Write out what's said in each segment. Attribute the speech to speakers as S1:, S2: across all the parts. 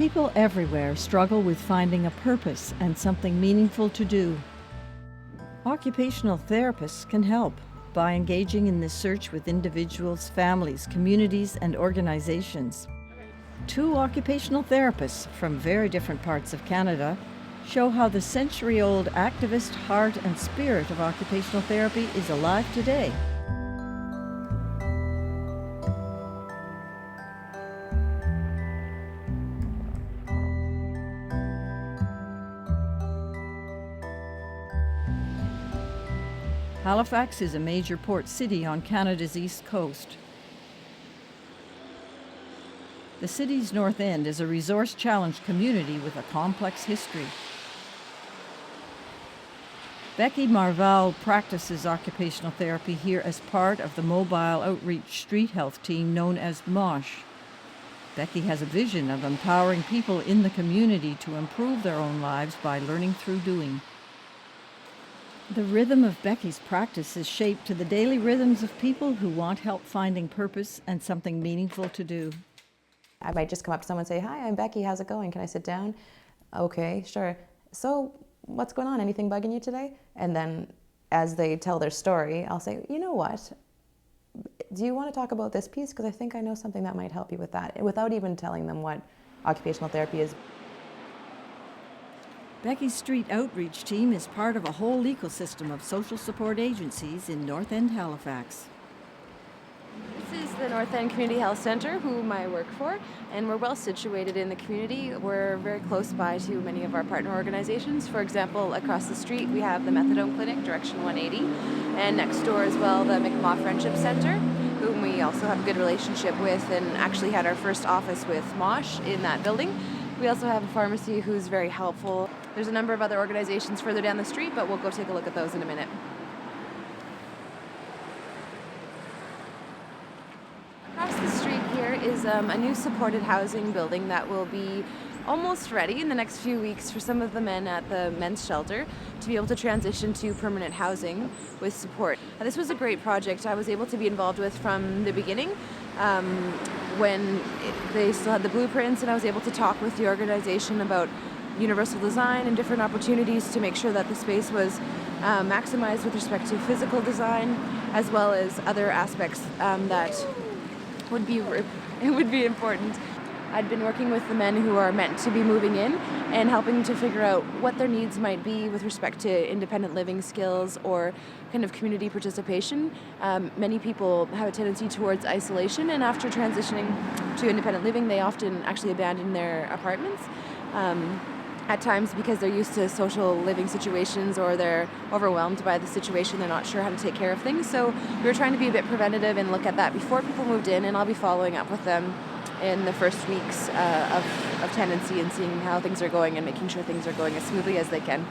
S1: People everywhere struggle with finding a purpose and something meaningful to do. Occupational therapists can help by engaging in this search with individuals, families, communities, and organizations. Two occupational therapists from very different parts of Canada show how the century-old activist heart and spirit of occupational therapy is alive today. Halifax is a major port city on Canada's east coast. The city's north end is a resource-challenged community with a complex history. Becky Marval practices occupational therapy here as part of the mobile outreach street health team known as MOSH. Becky has a vision of empowering people in the community to improve their own lives by learning through doing. The rhythm of Becky's practice is shaped to the daily rhythms of people who want help finding purpose and something meaningful to do.
S2: I might just come up to someone and say, "Hi, I'm Becky, how's it going? Can I sit down?" "Okay, sure. So what's going on? Anything bugging you today?" And then as they tell their story, I'll say, "You know what? Do you want to talk about this piece? Because I think I know something that might help you with that," without even telling them what occupational therapy is.
S1: Becky's street outreach team is part of a whole ecosystem of social support agencies in North End Halifax.
S3: This is the North End Community Health Centre, whom I work for, and we're well situated in the community. We're very close by to many of our partner organizations. For example, across the street we have the Methadone Clinic, Direction 180, and next door as well the Mi'kmaq Friendship Centre, whom we also have a good relationship with and actually had our first office with MOSH in that building. We also have a pharmacy who's very helpful. There's a number of other organizations further down the street, but we'll go take a look at those in a minute. Across the street here is a new supported housing building that will be almost ready in the next few weeks for some of the men at the men's shelter to be able to transition to permanent housing with support. This was a great project I was able to be involved with from the beginning. When they still had the blueprints, and I was able to talk with the organization about universal design and different opportunities to make sure that the space was maximized with respect to physical design, as well as other aspects that would be important. I'd been working with the men who are meant to be moving in and helping to figure out what their needs might be with respect to independent living skills or kind of community participation. Many people have a tendency towards isolation, and after transitioning to independent living, they often actually abandon their apartments. At times because they're used to social living situations or they're overwhelmed by the situation, they're not sure how to take care of things. So we were trying to be a bit preventative and look at that before people moved in, and I'll be following up with them in the first weeks of tenancy and seeing how things are going and making sure things are going as smoothly as they can.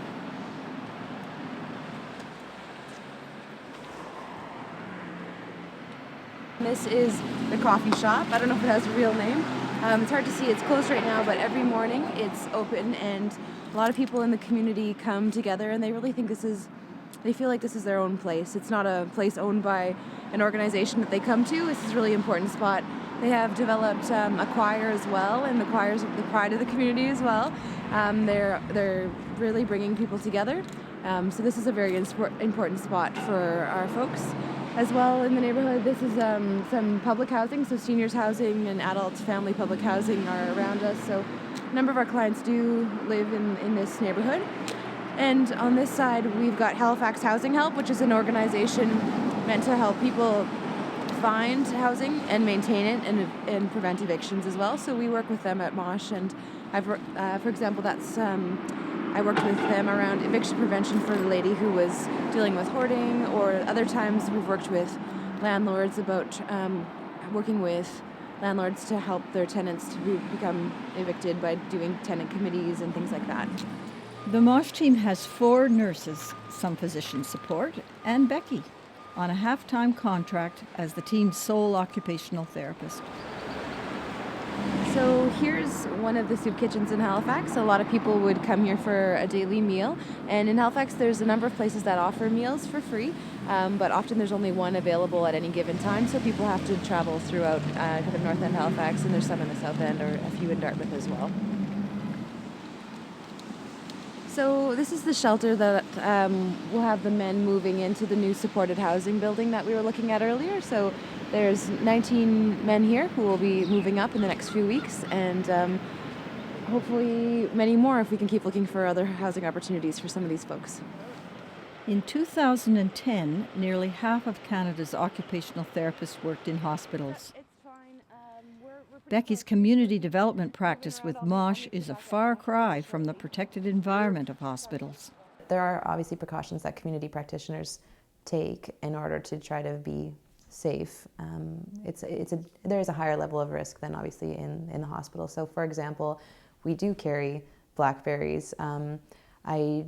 S3: This is the coffee shop. I don't know if it has a real name. It's hard to see, it's closed right now, but every morning it's open, and a lot of people in the community come together and they really think they feel like this is their own place. It's not a place owned by an organization that they come to. This is a really important spot. They have developed a choir as well, and the choir is the pride of the community as well. They're really bringing people together. So this is a very important spot for our folks. As well in the neighborhood, this is some public housing, so seniors housing and adult family public housing are around us. So a number of our clients do live in this neighborhood. And on this side, we've got Halifax Housing Help, which is an organization meant to help people find housing and maintain it and prevent evictions as well. So we work with them at MOSH, and for example, I worked with them around eviction prevention for the lady who was dealing with hoarding, or other times we've worked with landlords about working with landlords to help their tenants to become evicted by doing tenant committees and things like that.
S1: The MOSH team has 4 nurses, some physician support, and Becky on a half-time contract as the team's sole occupational therapist.
S3: So here's one of the soup kitchens in Halifax. A lot of people would come here for a daily meal, and in Halifax there's a number of places that offer meals for free, but often there's only one available at any given time, so people have to travel throughout kind of North End Halifax, and there's some in the South End or a few in Dartmouth as well. So this is the shelter that will have the men moving into the new supported housing building that we were looking at earlier. So there's 19 men here who will be moving up in the next few weeks, and hopefully many more if we can keep looking for other housing opportunities for some of these folks.
S1: In 2010, nearly half of Canada's occupational therapists worked in hospitals. Becky's community development practice with MOSH is a far cry from the protected environment of hospitals.
S2: There are obviously precautions that community practitioners take in order to try to be safe. There is a higher level of risk than obviously in the hospital. So for example, we do carry blackberries. I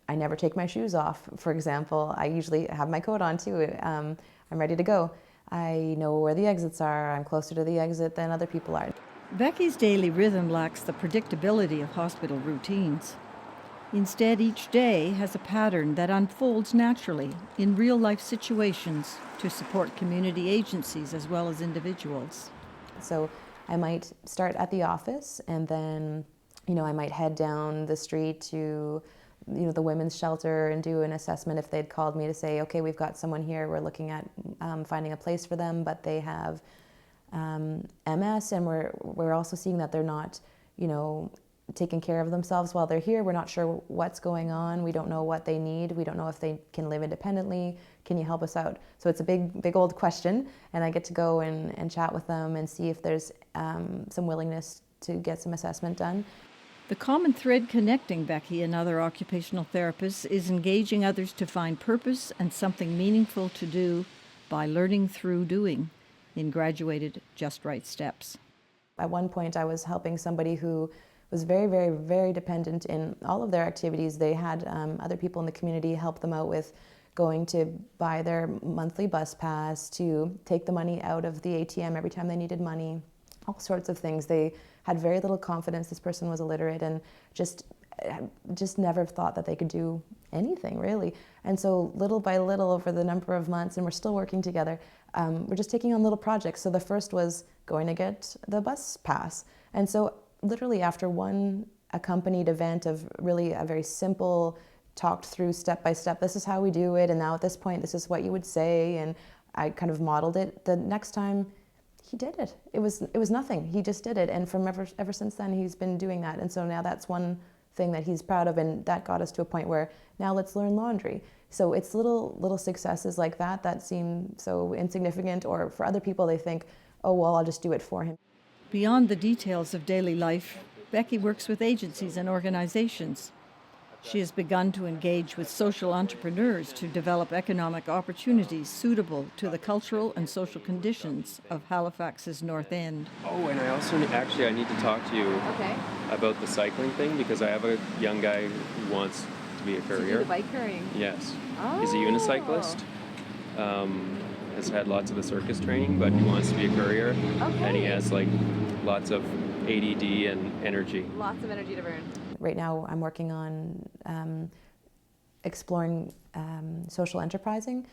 S2: never take my shoes off, for example. I usually have my coat on too. I'm ready to go. I know where the exits are. I'm closer to the exit than other people are.
S1: Becky's daily rhythm lacks the predictability of hospital routines. Instead, each day has a pattern that unfolds naturally in real-life situations to support community agencies as well as individuals.
S2: So I might start at the office, and then, I might head down the street to the women's shelter and do an assessment if they'd called me to say, okay, we've got someone here, we're looking at finding a place for them, but they have MS, and we're also seeing that they're not, taking care of themselves while they're here. We're not sure what's going on. We don't know what they need. We don't know if they can live independently. Can you help us out? So it's a big old question, and I get to go and chat with them and see if there's some willingness to get some assessment done.
S1: The common thread connecting Becky and other occupational therapists is engaging others to find purpose and something meaningful to do by learning through doing in graduated Just Right steps.
S2: At one point, I was helping somebody who was very, very, very dependent in all of their activities. They had other people in the community help them out with going to buy their monthly bus pass, to take the money out of the ATM every time they needed money, all sorts of things. They had very little confidence. This person was illiterate and just never thought that they could do anything, really. And so little by little over the number of months, and we're still working together, we're just taking on little projects. So the first was going to get the bus pass. And so literally after one accompanied event of really a very simple, talked through step by step, this is how we do it, and now at this point this is what you would say, and I kind of modeled it. The next time he did it. It was nothing. He just did it, and from ever since then he's been doing that. And so now that's one thing that he's proud of, and that got us to a point where now let's learn laundry. So it's little successes like that seem so insignificant, or for other people they think, oh well, I'll just do it for him.
S1: Beyond the details of daily life, Becky works with agencies and organizations. She has begun to engage with social entrepreneurs to develop economic opportunities suitable to the cultural and social conditions of Halifax's North End.
S4: Oh, and I also I need to talk to you about the cycling thing, because I have a young guy who wants to be a courier.
S3: To do the bike couriering?
S4: Yes.
S3: Oh.
S4: He's a unicyclist. Has had lots of the circus training, but he wants to be a courier.
S3: Okay.
S4: And he has lots of ADD and energy.
S3: Lots of energy to burn.
S2: Right now I'm working on exploring social enterprising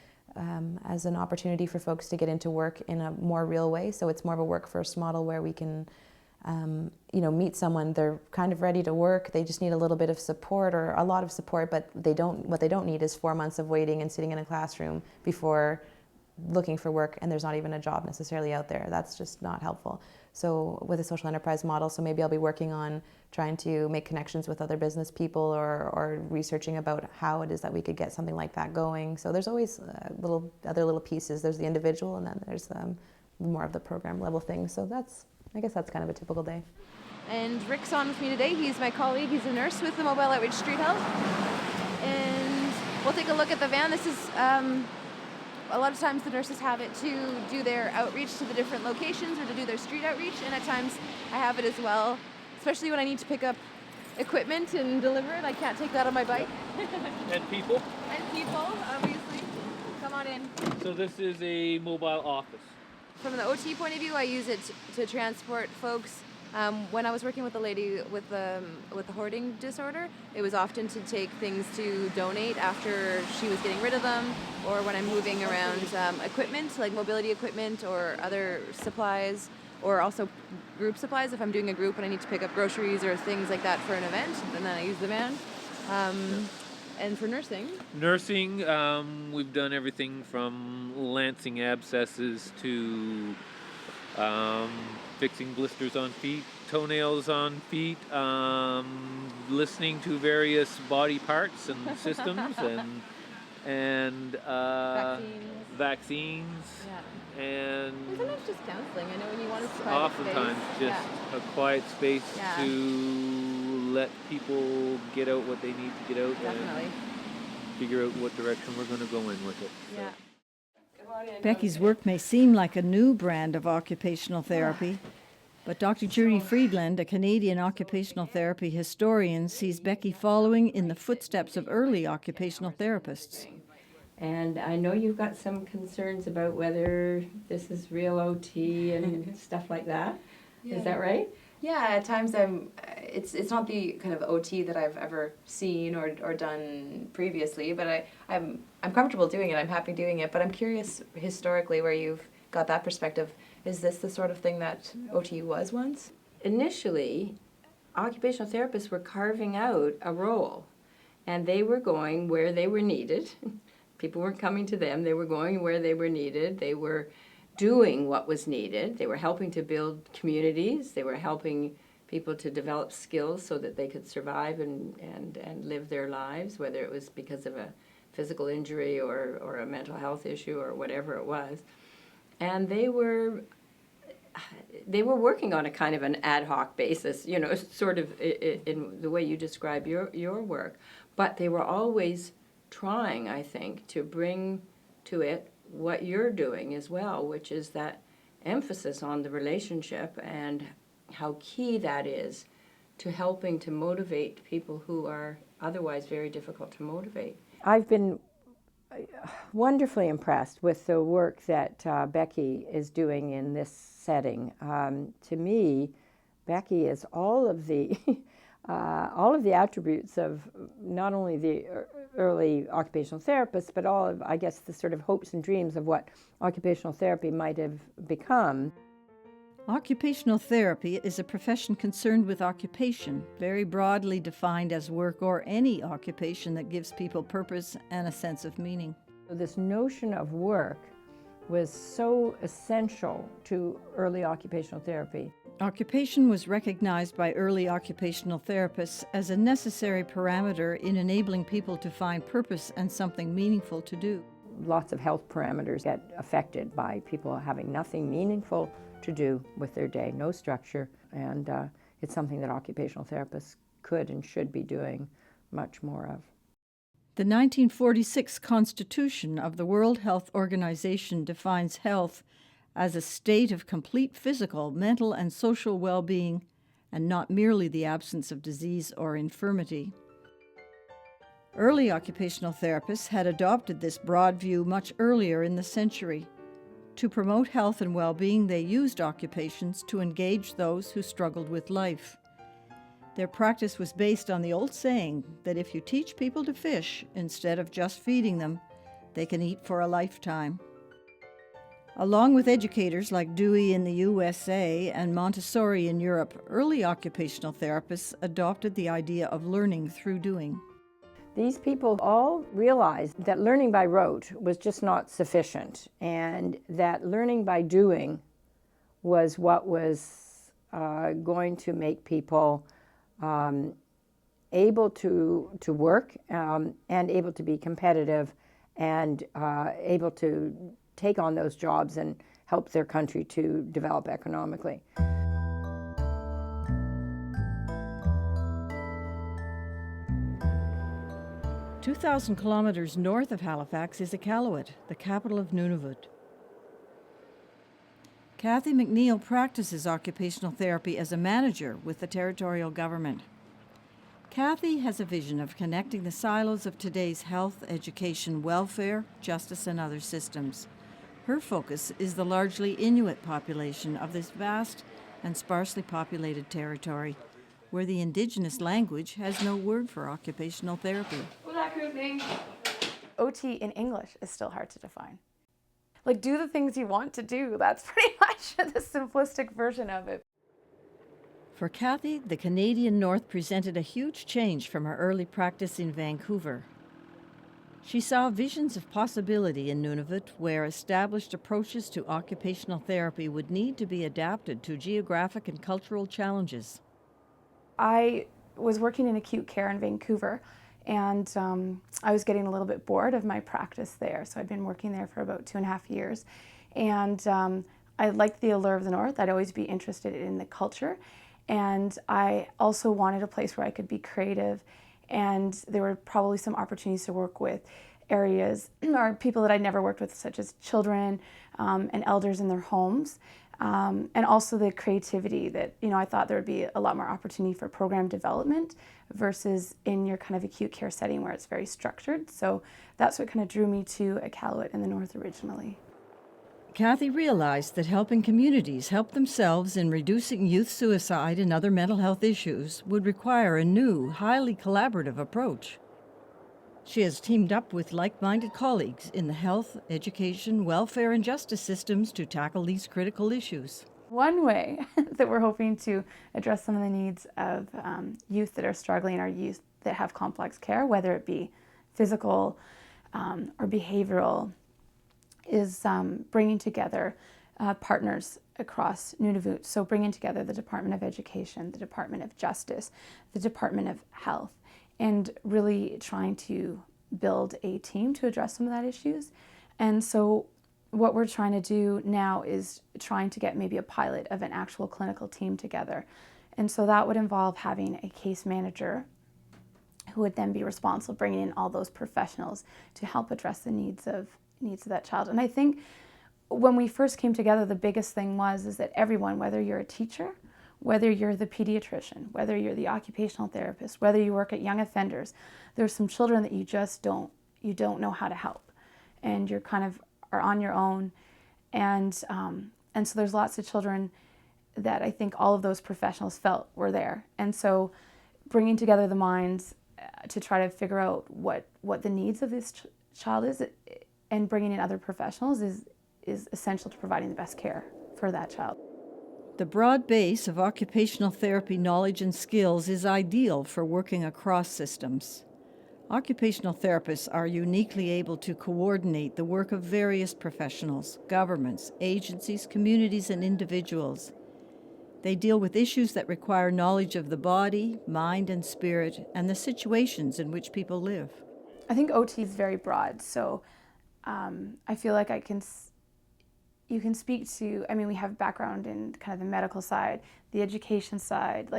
S2: as an opportunity for folks to get into work in a more real way. So it's more of a work-first model where we can meet someone, they're kind of ready to work, they just need a little bit of support or a lot of support, but what they don't need is 4 months of waiting and sitting in a classroom before looking for work, and there's not even a job necessarily out there. That's just not helpful. So with a social enterprise model, so maybe I'll be working on trying to make connections with other business people or researching about how it is that we could get something like that going. So there's always other little pieces. There's the individual, and then there's more of the program level things. So I guess that's kind of a typical day.
S3: And Rick's on with me today. He's my colleague. He's a nurse with the Mobile Outreach Street Health. And we'll take a look at the van. This is a lot of times the nurses have it to do their outreach to the different locations or to do their street outreach, and at times I have it as well, especially when I need to pick up equipment and deliver it. I can't take that on my bike.
S5: And people.
S3: And people, obviously. Come on in.
S5: So this is a mobile office.
S3: From the OT point of view, I use it to transport folks. When I was working with a lady with the hoarding disorder, it was often to take things to donate after she was getting rid of them, or when I'm moving around equipment, like mobility equipment or other supplies, or also group supplies. If I'm doing a group and I need to pick up groceries or things like that for an event, and then I use the van. And for nursing?
S5: Nursing, we've done everything from lancing abscesses to fixing blisters on feet, toenails on feet, listening to various body parts and systems, and vaccines,
S3: Yeah.
S5: and
S3: And sometimes just counseling. I know when you want a private
S5: oftentimes
S3: space.
S5: just a quiet space
S3: Yeah.
S5: to let people get out what they need to get out
S3: Definitely.
S5: and figure out what direction we're going to go in with it. So.
S3: Yeah.
S1: Becky's work may seem like a new brand of occupational therapy, but Dr. Judy Friedland, a Canadian occupational therapy historian, sees Becky following in the footsteps of early occupational therapists.
S6: And I know you've got some concerns about whether this is real OT and stuff like that. Yeah. Is that right?
S2: Yeah, at times it's not the kind of OT that I've ever seen or done previously, but I'm comfortable doing it. I'm happy doing it, but I'm curious historically where you've got that perspective. Is this the sort of thing that OT was once?
S6: Initially, occupational therapists were carving out a role, and they were going where they were needed. People weren't coming to them. They were going where they were needed. They were doing what was needed. They were helping to build communities. They were helping people to develop skills so that they could survive and live their lives, whether it was because of a physical injury or a mental health issue or whatever it was. And they were working on a kind of an ad hoc basis, you know, sort of in the way you describe your work. But they were always trying, I think, to bring to it what you're doing as well, which is that emphasis on the relationship and how key that is to helping to motivate people who are otherwise very difficult to motivate. I've been wonderfully impressed with the work that Becky is doing in this setting. To me, Becky is all of the attributes of not only the early occupational therapists, but all of, I guess, the sort of hopes and dreams of what occupational therapy might have become.
S1: Occupational therapy is a profession concerned with occupation, very broadly defined as work or any occupation that gives people purpose and a sense of meaning.
S6: This notion of work was so essential to early occupational therapy.
S1: Occupation was recognized by early occupational therapists as a necessary parameter in enabling people to find purpose and something meaningful to do.
S6: Lots of health parameters get affected by people having nothing meaningful to do with their day, no structure, and it's something that occupational therapists could and should be doing much more of.
S1: The 1946 Constitution of the World Health Organization defines health as a state of complete physical, mental, and social well-being, and not merely the absence of disease or infirmity. Early occupational therapists had adopted this broad view much earlier in the century. To promote health and well-being, they used occupations to engage those who struggled with life. Their practice was based on the old saying that if you teach people to fish instead of just feeding them, they can eat for a lifetime. Along with educators like Dewey in the USA and Montessori in Europe, early occupational therapists adopted the idea of learning through doing.
S6: These people all realized that learning by rote was just not sufficient, and that learning by doing was what was going to make people able to work and able to be competitive and able to take on those jobs and help their country to develop economically.
S1: "2,000 kilometers north of Halifax is Iqaluit, the capital of Nunavut. Kathy McNeil practices occupational therapy as a manager with the territorial government. Kathy has a vision of connecting the silos of today's health, education, welfare, justice, and other systems. Her focus is the largely Inuit population of this vast and sparsely populated territory, where the Indigenous language has no word for occupational therapy.
S7: OT in English is still hard to define. Like, do the things you want to do. That's pretty much the simplistic version of it.
S1: For Kathy, the Canadian North presented a huge change from her early practice in Vancouver. She saw visions of possibility in Nunavut where established approaches to occupational therapy would need to be adapted to geographic and cultural challenges.
S7: I was working in acute care in Vancouver, and I was getting a little bit bored of my practice there. So I'd been working there for about 2.5 years. And I liked the allure of the North. I'd always be interested in the culture. And I also wanted a place where I could be creative. And there were probably some opportunities to work with areas or people that I'd never worked with, such as children and elders in their homes. And also the creativity that, I thought there would be a lot more opportunity for program development versus in your kind of acute care setting where it's very structured. So that's what kind of drew me to Iqaluit in the North originally.
S1: Kathy realized that helping communities help themselves in reducing youth suicide and other mental health issues would require a new, highly collaborative approach. She has teamed up with like-minded colleagues in the health, education, welfare, and justice systems to tackle these critical issues.
S7: One way that we're hoping to address some of the needs of youth that are struggling or youth that have complex care, whether it be physical or behavioral, is bringing together partners across Nunavut. So bringing together the Department of Education, the Department of Justice, the Department of Health, and really trying to build a team to address some of that issues. And so what we're trying to do now is trying to get maybe a pilot of an actual clinical team together. And so that would involve having a case manager who would then be responsible bringing in all those professionals to help address the needs of that child. And I think when we first came together, the biggest thing is that everyone, whether you're a teacher, whether you're the pediatrician, whether you're the occupational therapist, whether you work at young offenders, there's some children that you just don't know how to help, and you're kind of are on your own, and so there's lots of children that I think all of those professionals felt were there, and so bringing together the minds to try to figure out what the needs of this child is, and bringing in other professionals is essential to providing the best care for that child.
S1: The broad base of occupational therapy knowledge and skills is ideal for working across systems. Occupational therapists are uniquely able to coordinate the work of various professionals, governments, agencies, communities, and individuals. They deal with issues that require knowledge of the body, mind, and spirit, and the situations in which people live.
S7: I think OT is very broad, so I feel like you can speak to, we have background in kind of the medical side, the education side,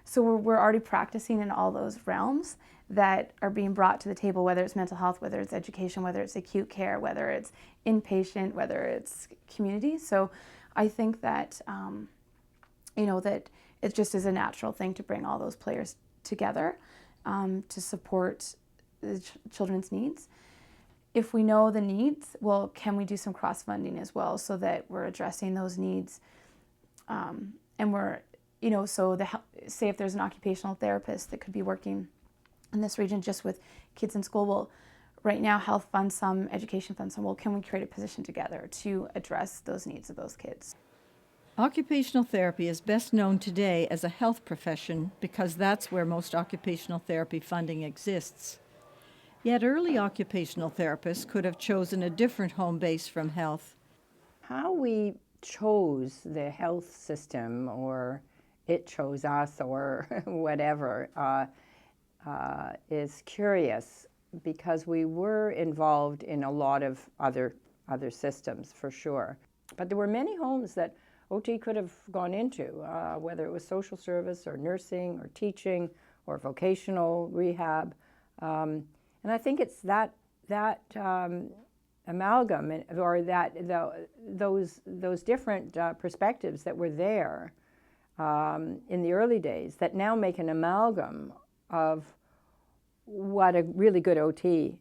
S7: so we're already practicing in all those realms that are being brought to the table, whether it's mental health, whether it's education, whether it's acute care, whether it's inpatient, whether it's community. So I think that, that it just is a natural thing to bring all those players together to support the children's needs. If we know the needs, well, can we do some cross-funding as well so that we're addressing those needs? And we're, say if there's an occupational therapist that could be working in this region just with kids in school, well, right now health funds some, education funds some, well, can we create a position together to address those needs of those kids?
S1: Occupational therapy is best known today as a health profession because that's where most occupational therapy funding exists. Yet early occupational therapists could have chosen a different home base from health.
S8: How we chose the health system, or it chose us, or whatever, is curious because we were involved in a lot of other systems for sure. But there were many homes that OT could have gone into, whether it was social service or nursing or teaching or vocational rehab. And I think it's that amalgam, or those different perspectives that were there in the early days that now make an amalgam of what a really good OT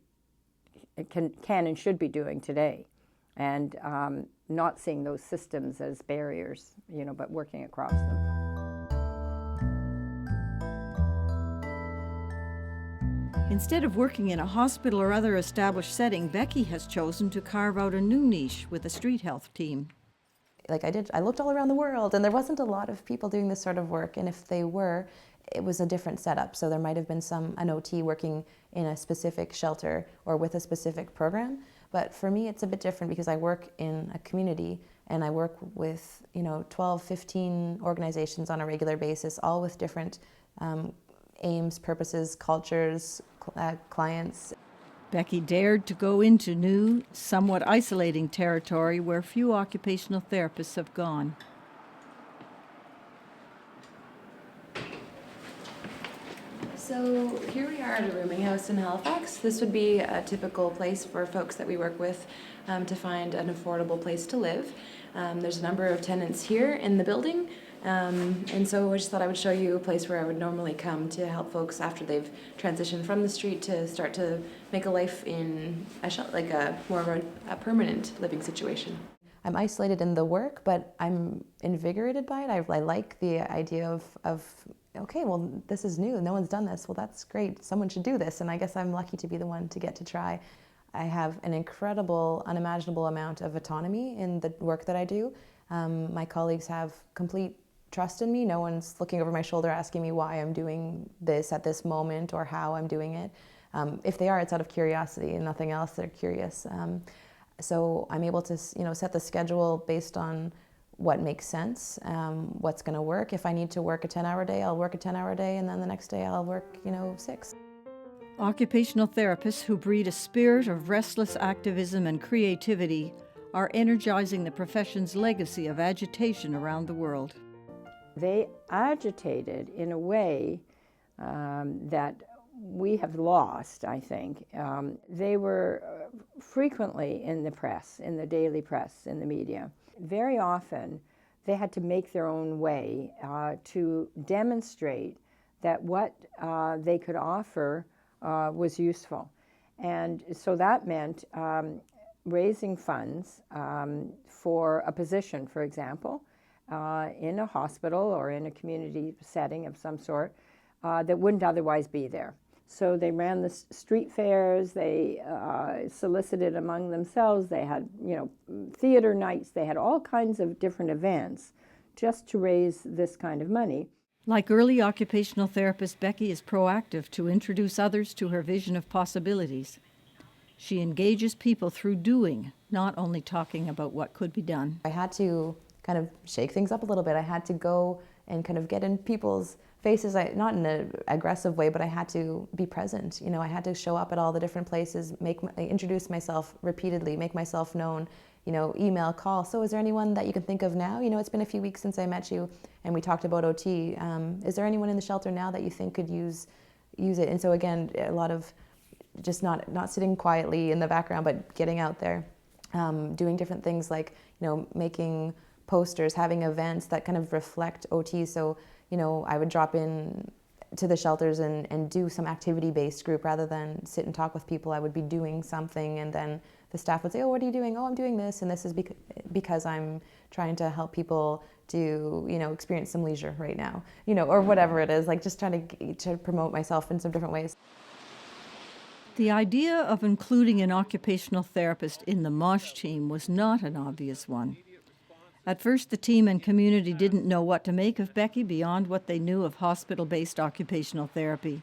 S8: can and should be doing today, and not seeing those systems as barriers, but working across them.
S1: Instead of working in a hospital or other established setting, Becky has chosen to carve out a new niche with a street health team.
S2: I looked all around the world, and there wasn't a lot of people doing this sort of work, and if they were, it was a different setup. So there might have been an OT working in a specific shelter or with a specific program. But for me, it's a bit different because I work in a community and I work with 12, 15 organizations on a regular basis, all with different aims, purposes, cultures, clients.
S1: Becky dared to go into new, somewhat isolating territory where few occupational therapists have gone.
S3: So here we are at a rooming house in Halifax. This would be a typical place for folks that we work with to find an affordable place to live. There's a number of tenants here in the building, and so I just thought I would show you a place where I would normally come to help folks after they've transitioned from the street to start to make a life in a more of a permanent living situation.
S2: I'm isolated in the work, but I'm invigorated by it. I like the idea of okay, well, this is new. No one's done this. Well, that's great. Someone should do this. And I guess I'm lucky to be the one to get to try. I have an incredible, unimaginable amount of autonomy in the work that I do. My colleagues have complete trust in me. No one's looking over my shoulder asking me why I'm doing this at this moment or how I'm doing it. If they are, it's out of curiosity and nothing else. They're curious. So I'm able to, set the schedule based on what makes sense, what's going to work. If I need to work a 10-hour day, I'll work a 10-hour day, and then the next day I'll work, 6.
S1: Occupational therapists who breed a spirit of restless activism and creativity are energizing the profession's legacy of agitation around the world.
S8: They agitated in a way that we have lost, I think. They were frequently in the press, in the daily press, in the media. Very often, they had to make their own way to demonstrate that what they could offer was useful. And so that meant raising funds for a position, for example, in a hospital or in a community setting of some sort that wouldn't otherwise be there. So they ran the street fairs, they solicited among themselves, they had, theater nights, they had all kinds of different events just to raise this kind of money.
S1: Like early occupational therapist, Becky is proactive to introduce others to her vision of possibilities. She engages people through doing, not only talking about what could be done.
S2: I had to kind of shake things up a little bit. I had to go and kind of get in people's faces, not in an aggressive way, but I had to be present. I had to show up at all the different places, introduce myself repeatedly, make myself known, email, call. So is there anyone that you can think of now? It's been a few weeks since I met you and we talked about OT. Is there anyone in the shelter now that you think could use it? And so again, a lot of just not sitting quietly in the background, but getting out there, doing different things like, making posters, having events that kind of reflect OT. So I would drop in to the shelters and do some activity-based group rather than sit and talk with people. I would be doing something, and then the staff would say, "Oh, what are you doing?" "Oh, I'm doing this, and this is because I'm trying to help people to, experience some leisure right now, or whatever it is, like just trying to promote myself in some different ways."
S1: The idea of including an occupational therapist in the MOSH team was not an obvious one. At first, the team and community didn't know what to make of Becky beyond what they knew of hospital-based occupational therapy.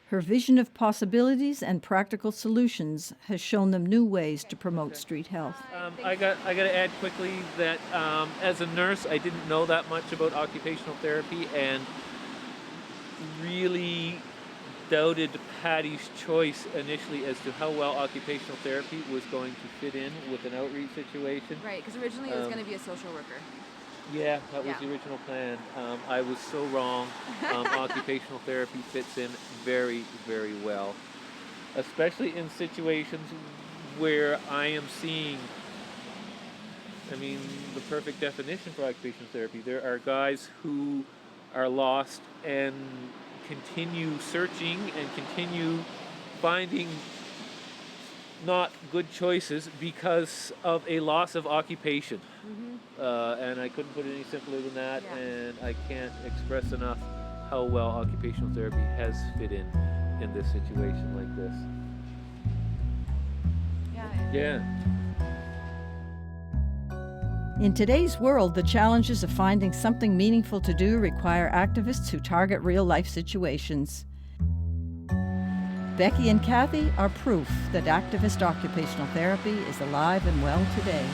S1: Her vision of possibilities and practical solutions has shown them new ways to promote street health.
S5: I got to add quickly that as a nurse, I didn't know that much about occupational therapy and really doubted Patty's choice initially as to how well occupational therapy was going to fit in with an outreach situation.
S3: Right, because originally it was going to be a social worker.
S5: Yeah, that was the original plan. I was so wrong. Occupational therapy fits in very, very well, especially in situations where I am seeing, the perfect definition for occupational therapy. There are guys who are lost and continue searching and continue finding not good choices because of a loss of occupation. And I couldn't put it any simpler than that, and I can't express enough how well occupational therapy has fit in this situation like this.
S1: In today's world, the challenges of finding something meaningful to do require activists who target real-life situations. Becky and Kathy are proof that activist occupational therapy is alive and well today.